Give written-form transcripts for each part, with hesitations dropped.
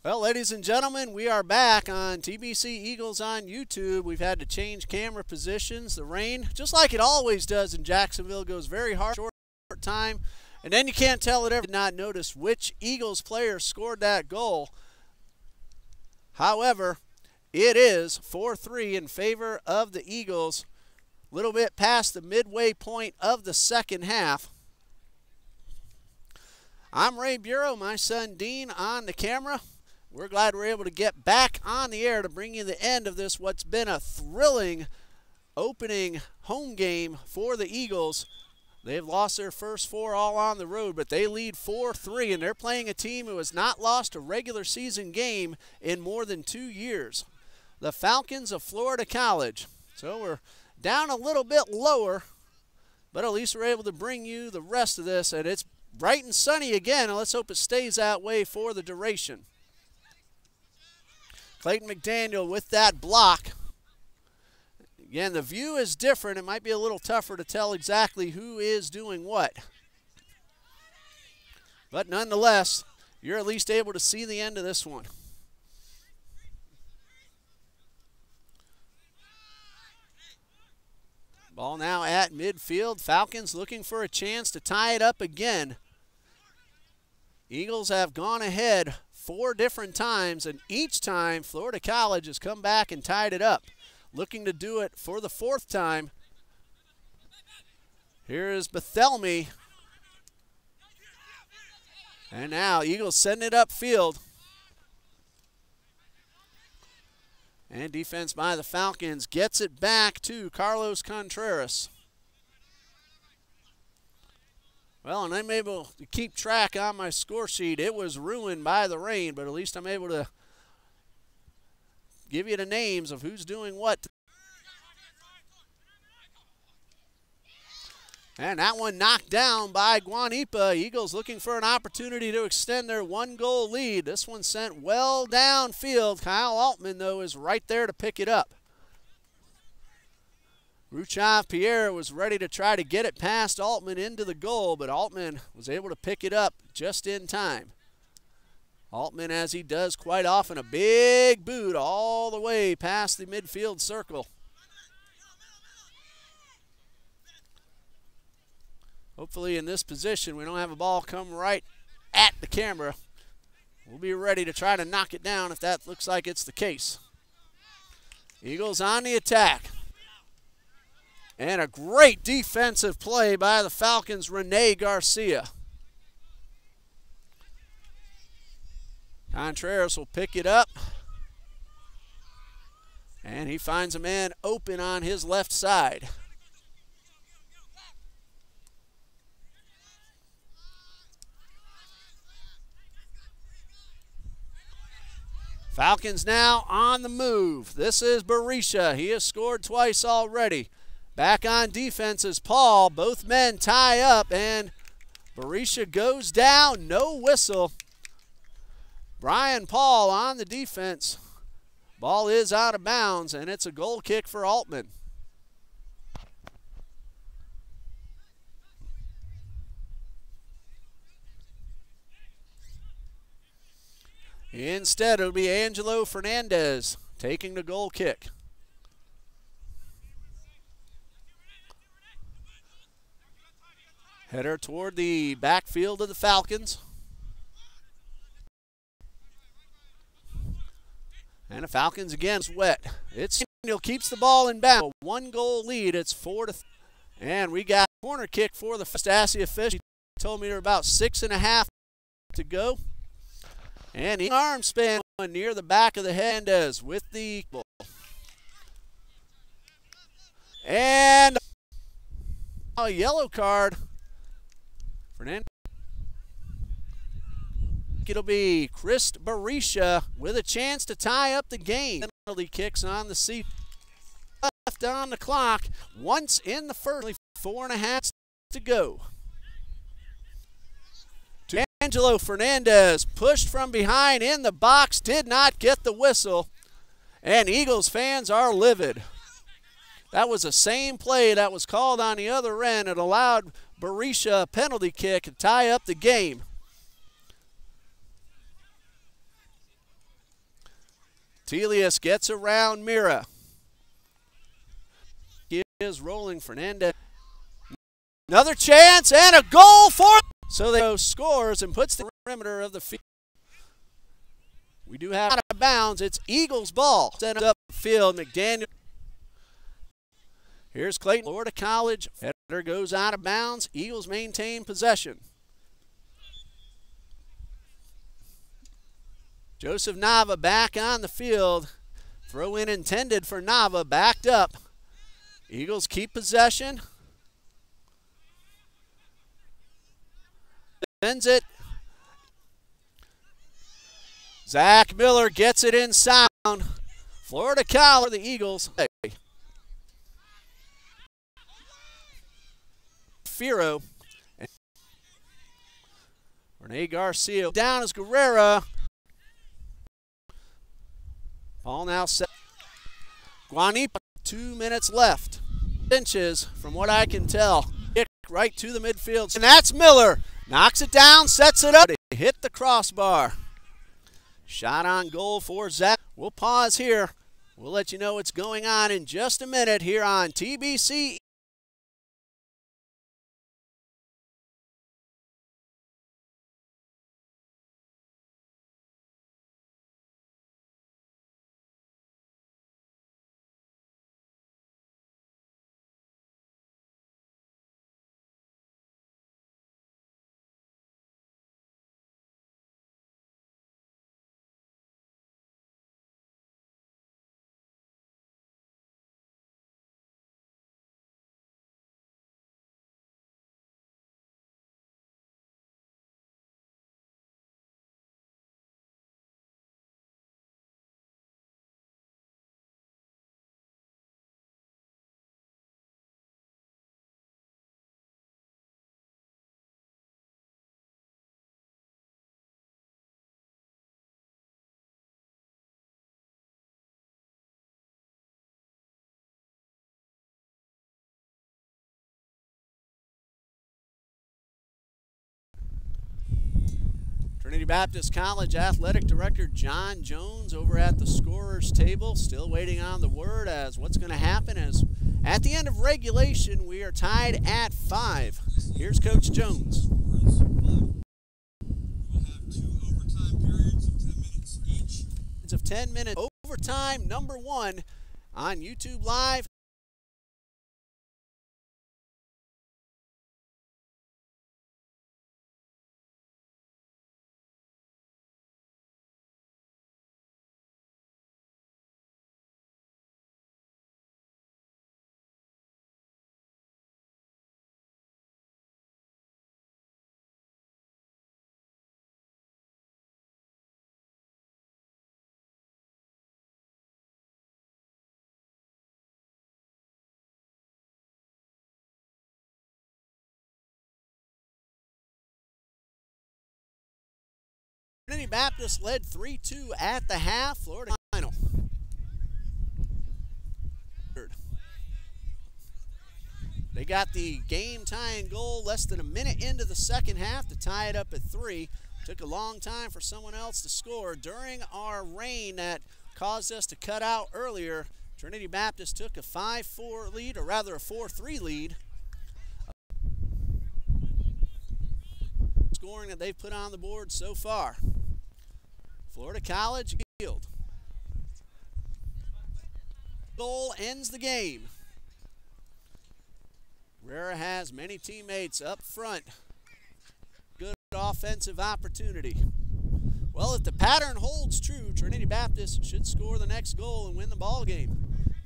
Well, ladies and gentlemen, we are back on TBC Eagles on YouTube. We've had to change camera positions. The rain, just like it always does in Jacksonville, goes very hard, short time. And then you can't tell it ever. Did not notice which Eagles player scored that goal. However, it is 4-3 in favor of the Eagles. A little bit past the midway point of the second half. I'm Ray Bureau, my son Dean on the camera. We're glad we're able to get back on the air to bring you the end of this, what's been a thrilling opening home game for the Eagles. They've lost their first four all on the road, but they lead 4-3, and they're playing a team who has not lost a regular season game in more than 2 years. The Falcons of Florida College. So we're down a little bit lower, but at least we're able to bring you the rest of this, and it's bright and sunny again, and let's hope it stays that way for the duration. Clayton McDaniel with that block. Again, the view is different. It might be a little tougher to tell exactly who is doing what. But nonetheless, you're at least able to see the end of this one. Ball now at midfield. Falcons looking for a chance to tie it up again. Eagles have gone ahead 4 different times, and each time Florida College has come back and tied it up. Looking to do it for the 4th time. Here is Bethelmy. And now Eagles sending it upfield. And defense by the Falcons gets it back to Carlos Contreras. Well, and I'm able to keep track on my score sheet. It was ruined by the rain, but at least I'm able to give you the names of who's doing what. And that one knocked down by Guanipa. Eagles looking for an opportunity to extend their 1-goal lead. This one sent well downfield. Kyle Altman, though, is right there to pick it up. Ruchav Pierre was ready to try to get it past Altman into the goal, but Altman was able to pick it up just in time. Altman, as he does quite often, a big boot all the way past the midfield circle. Hopefully in this position we don't have a ball come right at the camera. We'll be ready to try to knock it down if that looks like it's the case. Eagles on the attack. And a great defensive play by the Falcons' Rene Garcia. Contreras will pick it up. And he finds a man open on his left side. Falcons now on the move. This is Berisha. He has scored twice already. Back on defense is Paul. Both men tie up, and Berisha goes down. No whistle. Brian Paul on the defense. Ball is out of bounds, and it's a goal kick for Altman. Instead, it'll be Angelo Fernandez taking the goal kick. Header toward the backfield of the Falcons. And the Falcons again is wet. Daniel keeps the ball in bounds. 1-goal lead. It's 4-3. And we got a corner kick for the Stasia Fish. He told me there are about 6.5 to go. And he arm span near the back of the head with the ball. And a yellow card. Fernandez. It'll be Chris Berisha with a chance to tie up the game. Penalty kicks on the seat. Left on the clock. Once in the first, 4.5 to go. To Angelo Fernandez, pushed from behind in the box, did not get the whistle. And Eagles fans are livid. That was the same play that was called on the other end. It allowed Berisha a penalty kick to tie up the game. Telius gets around Mira. He is rolling Fernandez. Another chance and a goal for. So they scores and puts the perimeter of the field. We do have out of bounds. It's Eagles ball. Sent up field. McDaniel. Here's Clayton. Florida College. Header goes out of bounds. Eagles maintain possession. Joseph Nava back on the field. Throw in intended for Nava. Backed up. Eagles keep possession. Sends it. Zach Miller gets it in sound. Florida College, the Eagles. Firo. Rene Garcia. Down is Guerrera. Ball now set. Guanipa, 2 minutes left. Inches, from what I can tell. Kick right to the midfield. And that's Miller. Knocks it down, sets it up. Hit the crossbar. Shot on goal for Zach. We'll pause here. We'll let you know what's going on in just a minute here on TBC. Trinity Baptist College Athletic Director John Jones over at the scorer's table, still waiting on the word as what's going to happen as at the end of regulation we are tied at 5. Here's Coach Jones. We'll have 2 overtime periods of 10 minutes each. It's of 10 minutes. Overtime number 1 on YouTube Live. Trinity Baptist led 3-2 at the half. Florida final. They got the game-tying goal less than a minute into the second half to tie it up at 3. Took a long time for someone else to score. During our rain that caused us to cut out earlier, Trinity Baptist took a 5-4 lead, or rather a 4-3 lead. Scoring that they've put on the board so far. Florida College field. Goal ends the game. Guerrera has many teammates up front. Good offensive opportunity. Well, if the pattern holds true, Trinity Baptist should score the next goal and win the ball game.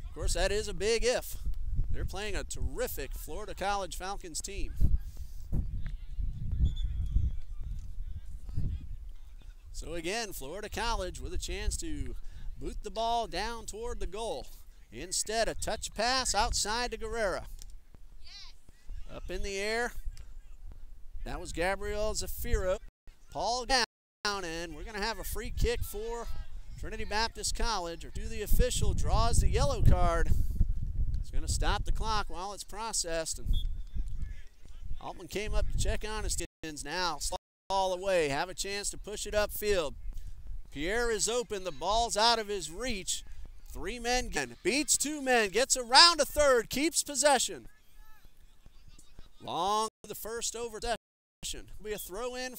Of course, that is a big if. They're playing a terrific Florida College Falcons team. So again, Florida College with a chance to boot the ball down toward the goal. Instead, a touch pass outside to Guerrera. Up in the air. That was Gabriel Zafiro. Paul down, and we're going to have a free kick for Trinity Baptist College. Or to the official, draws the yellow card. It's going to stop the clock while it's processed. And Altman came up to check on his now. Ball away, have a chance to push it upfield. Pierre is open. The ball's out of his reach. 3 men beats 2 men. Gets around a third. Keeps possession. Long to the first over possession. Will be a throw in.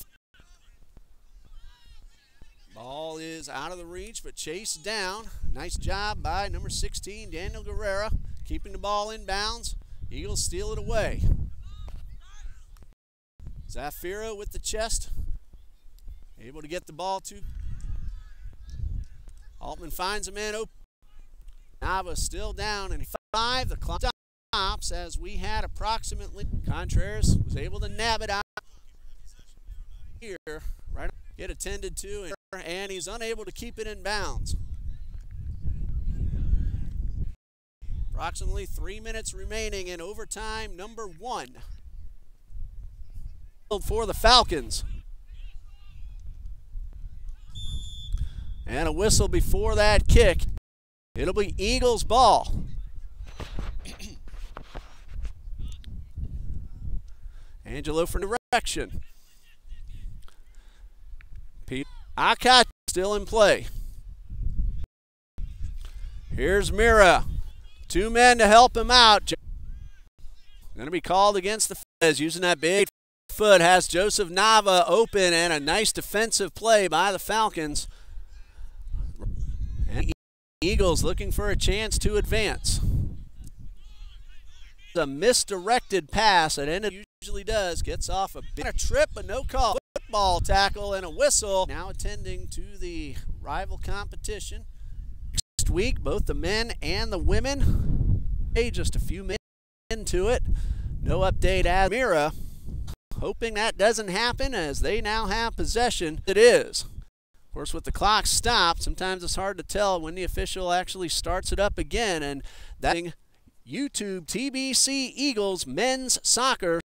Ball is out of the reach, but chased down. Nice job by number 16, Daniel Guerrera, keeping the ball in bounds. Eagles steal it away. Zafira with the chest, able to get the ball to. Altman finds a man open. Nava still down, and 5. The clock stops as we had approximately. Contreras was able to nab it out here, right? Get attended to, and he's unable to keep it in bounds. Approximately 3 minutes remaining in overtime number 1 for the Falcons. And a whistle before that kick. It'll be Eagles ball. Angelo for direction. Pete Akat still in play. Here's Mira. 2 men to help him out. Going to be called against the Fez, using that big foot. Has Joseph Nava open, and a nice defensive play by the Falcons. And Eagles looking for a chance to advance. A misdirected pass that ended usually does. Gets off a trip, but no call. Football tackle and a whistle. Now attending to the rival competition. Next week, both the men and the women. Hey, just a few minutes into it. No update as Mira. Hoping that doesn't happen as they now have possession. It is. Of course, with the clock stopped, sometimes it's hard to tell when the official actually starts it up again. And that YouTube TBC Eagles men's soccer.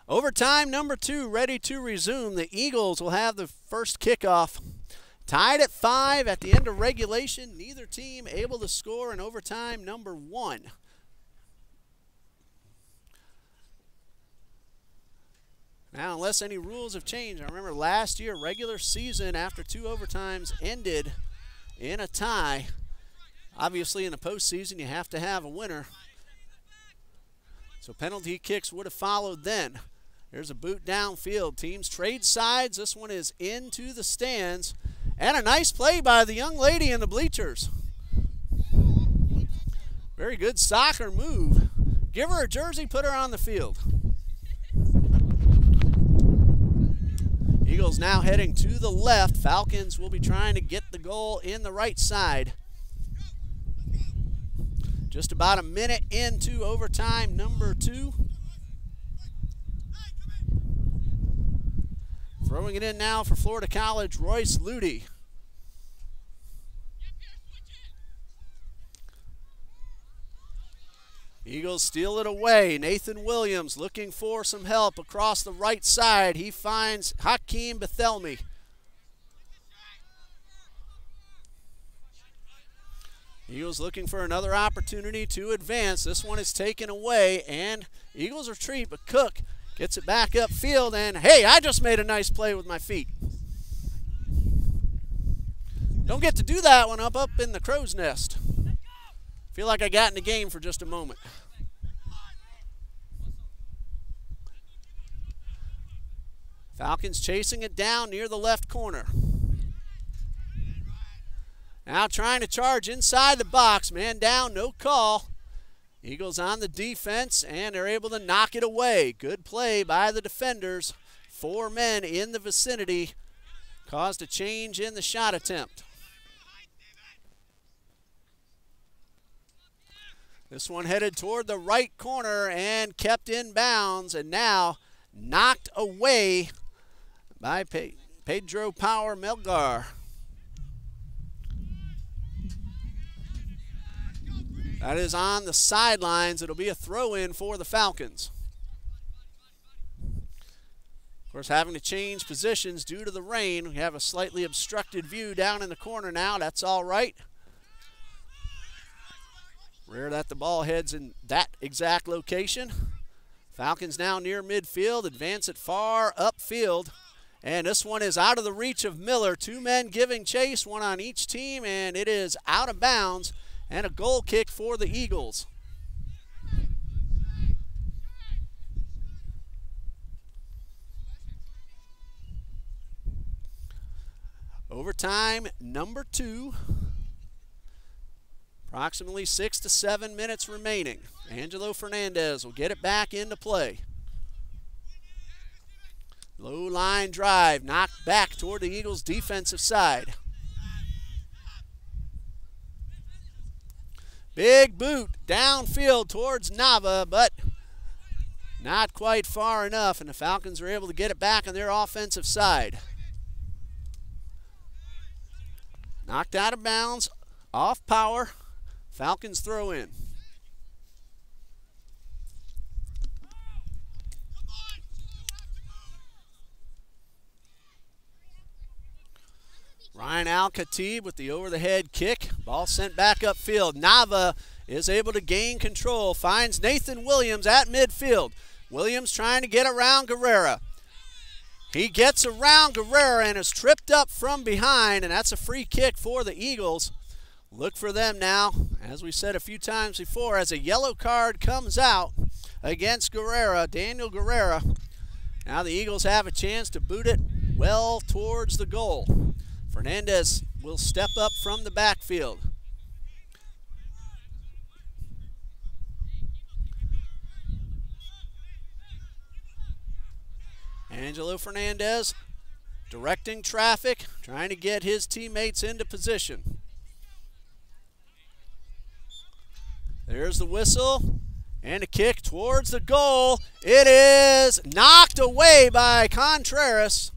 Overtime number 2 ready to resume. The Eagles will have the first kickoff. Tied at 5 at the end of regulation. Neither team able to score in overtime number 1. Now, unless any rules have changed, I remember last year, regular season after 2 overtimes ended in a tie. Obviously, in the postseason, you have to have a winner. So penalty kicks would have followed then. There's a boot downfield. Teams trade sides. This one is into the stands. And a nice play by the young lady in the bleachers. Very good soccer move. Give her a jersey, put her on the field. Eagles now heading to the left. Falcons will be trying to get the goal in the right side. Just about a minute into overtime number 2. Throwing it in now for Florida College, Royce Ludy. Eagles steal it away. Nathan Williams looking for some help across the right side. He finds Hakeem Bethelmi. Eagles looking for another opportunity to advance. This one is taken away, and Eagles retreat, but Cook gets it back upfield, and hey, I just made a nice play with my feet. Don't get to do that one up in the crow's nest. Feel like I got in the game for just a moment. Falcons chasing it down near the left corner. Now trying to charge inside the box. Man down, no call. Eagles on the defense, and they're able to knock it away. Good play by the defenders. 4 men in the vicinity caused a change in the shot attempt. This one headed toward the right corner and kept in bounds, and now knocked away by Pedro Power Melgar. That is on the sidelines. It'll be a throw-in for the Falcons. Of course, having to change positions due to the rain. We have a slightly obstructed view down in the corner now. That's all right. Rare that the ball heads in that exact location. Falcons now near midfield. Advance it far upfield. And this one is out of the reach of Miller. 2 men giving chase, 1 on each team, and it is out of bounds. And a goal kick for the Eagles. Overtime number 2. Approximately 6 to 7 minutes remaining. Angelo Fernandez will get it back into play. Low line drive, knocked back toward the Eagles' defensive side. Big boot downfield towards Nava, but not quite far enough, and the Falcons are able to get it back on their offensive side. Knocked out of bounds, off power. Falcons throw in. Ryan Al-Khatib with the over-the-head kick. Ball sent back upfield. Nava is able to gain control. Finds Nathan Williams at midfield. Williams trying to get around Guerrera. He gets around Guerrera and is tripped up from behind, and that's a free kick for the Eagles. Look for them now, as we said a few times before, as a yellow card comes out against Guerrera, Daniel Guerrera. Now the Eagles have a chance to boot it well towards the goal. Fernandez will step up from the backfield. Angelo Fernandez directing traffic, trying to get his teammates into position. There's the whistle and a kick towards the goal. It is knocked away by Contreras.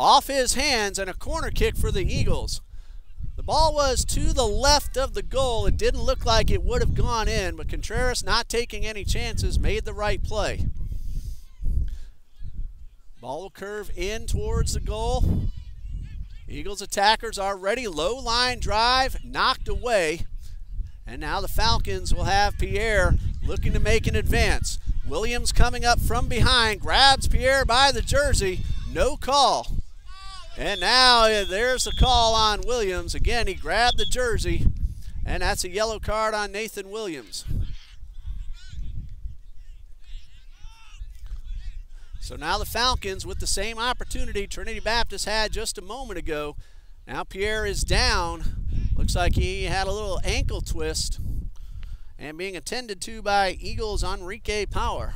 Off his hands, and a corner kick for the Eagles. The ball was to the left of the goal. It didn't look like it would have gone in, but Contreras, not taking any chances, made the right play. Ball will curve in towards the goal. Eagles attackers are ready. Low line drive, knocked away. And now the Falcons will have Pierre looking to make an advance. Williams coming up from behind, grabs Pierre by the jersey. No call. And now there's the call on Williams. Again, he grabbed the jersey, and that's a yellow card on Nathan Williams. So now the Falcons with the same opportunity Trinity Baptist had just a moment ago. Now Pierre is down. Looks like he had a little ankle twist and being attended to by Eagles' Enrique Power.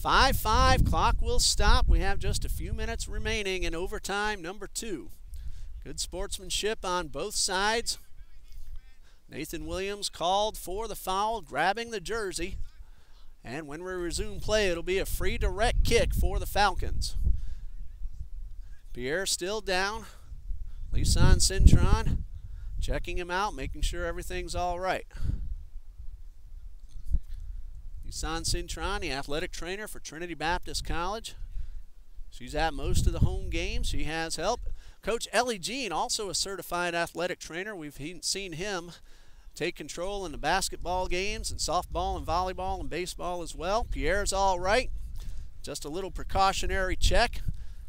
5-5, clock will stop. We have just a few minutes remaining in overtime number 2. Good sportsmanship on both sides. Nathan Williams called for the foul, grabbing the jersey. And when we resume play, it'll be a free direct kick for the Falcons. Pierre still down. Lisan Cintron checking him out, making sure everything's all right. Lisan Cintron, the athletic trainer for Trinity Baptist College. She's at most of the home games. She has help. Coach Ellie Jean, also a certified athletic trainer. We've seen him take control in the basketball games and softball and volleyball and baseball as well. Pierre's all right. Just a little precautionary check.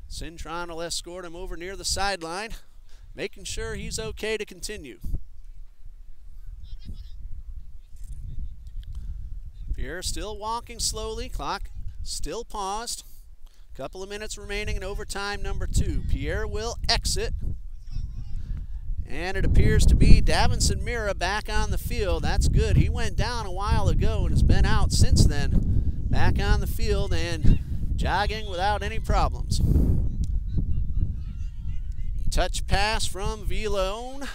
Cintron will escort him over near the sideline. making sure he's okay to continue. Pierre still walking slowly. Clock still paused. Couple of minutes remaining in overtime number 2. Pierre will exit. And it appears to be Davinson Mira back on the field. That's good. He went down a while ago and has been out since then. Back on the field and jogging without any problems. Touch pass from Villone.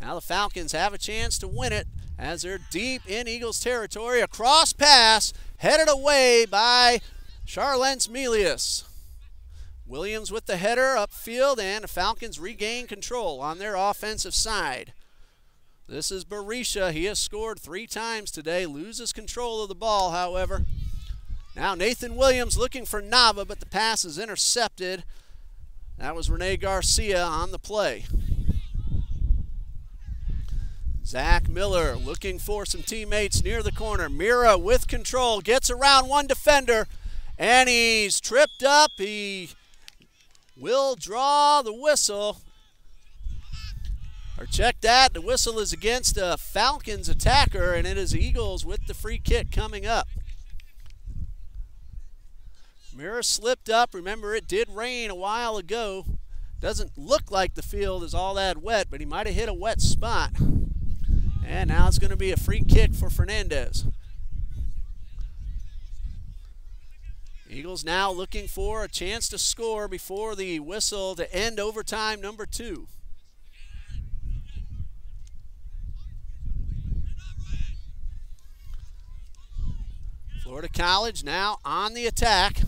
Now the Falcons have a chance to win it as they're deep in Eagles territory. A cross pass headed away by Charlence Melius. Williams with the header upfield, and the Falcons regain control on their offensive side. This is Berisha. He has scored 3 times today, loses control of the ball, however. Now Nathan Williams looking for Nava, but the pass is intercepted. That was Rene Garcia on the play. Zach Miller looking for some teammates near the corner. Mira with control, gets around one defender, and he's tripped up. He will draw the whistle. Or check that, the whistle is against a Falcons attacker, and it is Eagles with the free kick coming up. Mira slipped up. Remember, it did rain a while ago. Doesn't look like the field is all that wet, but he might have hit a wet spot. And now it's going to be a free kick for Fernandez. Eagles now looking for a chance to score before the whistle to end overtime number 2. Florida College now on the attack.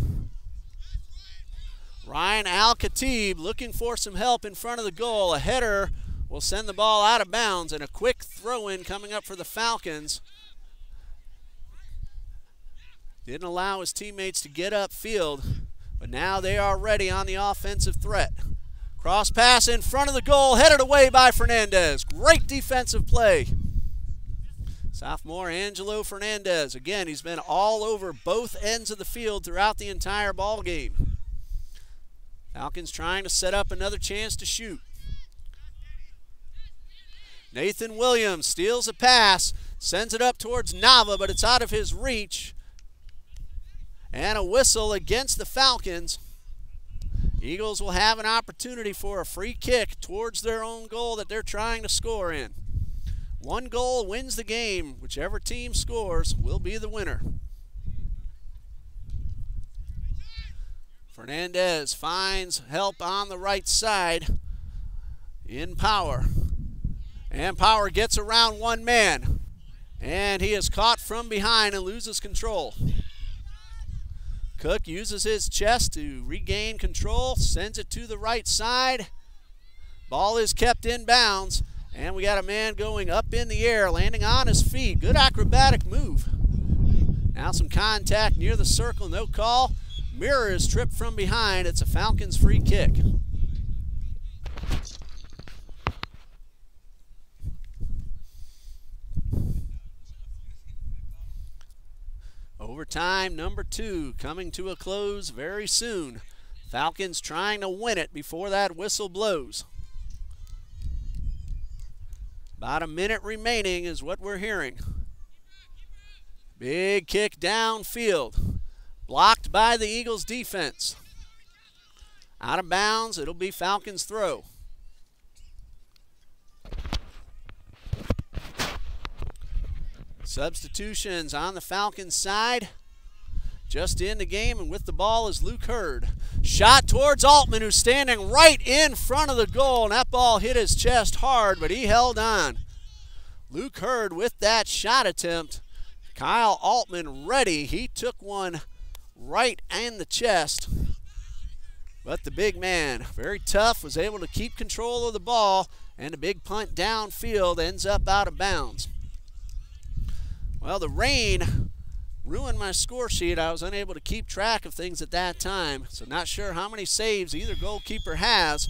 Ryan Al-Khatib looking for some help in front of the goal. A header will send the ball out of bounds, and a quick throw-in coming up for the Falcons. Didn't allow his teammates to get upfield, but now they are ready on the offensive threat. Cross pass in front of the goal, headed away by Fernandez. Great defensive play. Sophomore Angelo Fernandez. Again, he's been all over both ends of the field throughout the entire ball game. Falcons trying to set up another chance to shoot. Nathan Williams steals a pass, sends it up towards Nava, but it's out of his reach. And a whistle against the Falcons. Eagles will have an opportunity for a free kick towards their own goal that they're trying to score in. One goal wins the game. Whichever team scores will be the winner. Fernandez finds help on the right side in Power. And Power gets around one man. And he is caught from behind and loses control. Cook uses his chest to regain control, sends it to the right side. Ball is kept in bounds, and we got a man going up in the air, landing on his feet. Good acrobatic move. Now some contact near the circle, no call. Mirror is tripped from behind. It's a Falcons free kick. Overtime number 2 coming to a close very soon. Falcons trying to win it before that whistle blows. About a minute remaining is what we're hearing. Big kick downfield. Blocked by the Eagles defense. Out of bounds, it'll be Falcons throw. Substitutions on the Falcons side. Just in the game and with the ball is Luke Hurd. Shot towards Altman, who's standing right in front of the goal, and that ball hit his chest hard, but he held on. Luke Hurd with that shot attempt. Kyle Altman ready. He took one right in the chest. But the big man, very tough, was able to keep control of the ball, and a big punt downfield ends up out of bounds. Well, the rain ruined my score sheet. I was unable to keep track of things at that time, so not sure how many saves either goalkeeper has.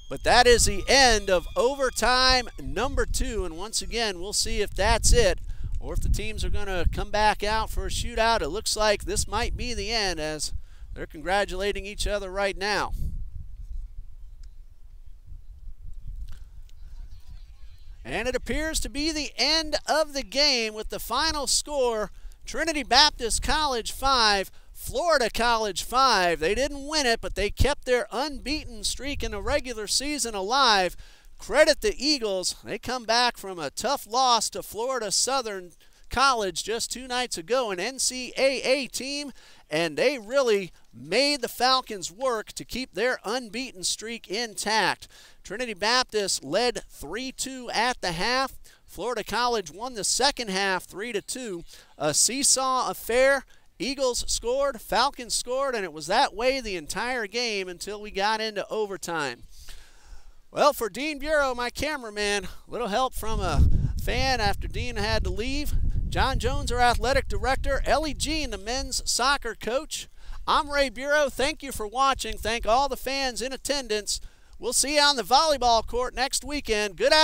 But that is the end of overtime number 2, and once again, we'll see if that's it or if the teams are going to come back out for a shootout. It looks like this might be the end as they're congratulating each other right now. And it appears to be the end of the game with the final score, Trinity Baptist College 5, Florida College 5. They didn't win it, but they kept their unbeaten streak in the regular season alive. Credit the Eagles. They come back from a tough loss to Florida Southern College just 2 nights ago, an NCAA team, and they really made the Falcons work to keep their unbeaten streak intact. Trinity Baptist led 3-2 at the half. Florida College won the second half 3-2. A seesaw affair. Eagles scored, Falcons scored, and it was that way the entire game until we got into overtime. Well, for Dean Bureau, my cameraman, a little help from a fan after Dean had to leave. John Jones, our athletic director. Ellie Jean, the men's soccer coach. I'm Ray Bureau. Thank you for watching. Thank all the fans in attendance. We'll see you on the volleyball court next weekend. Good afternoon.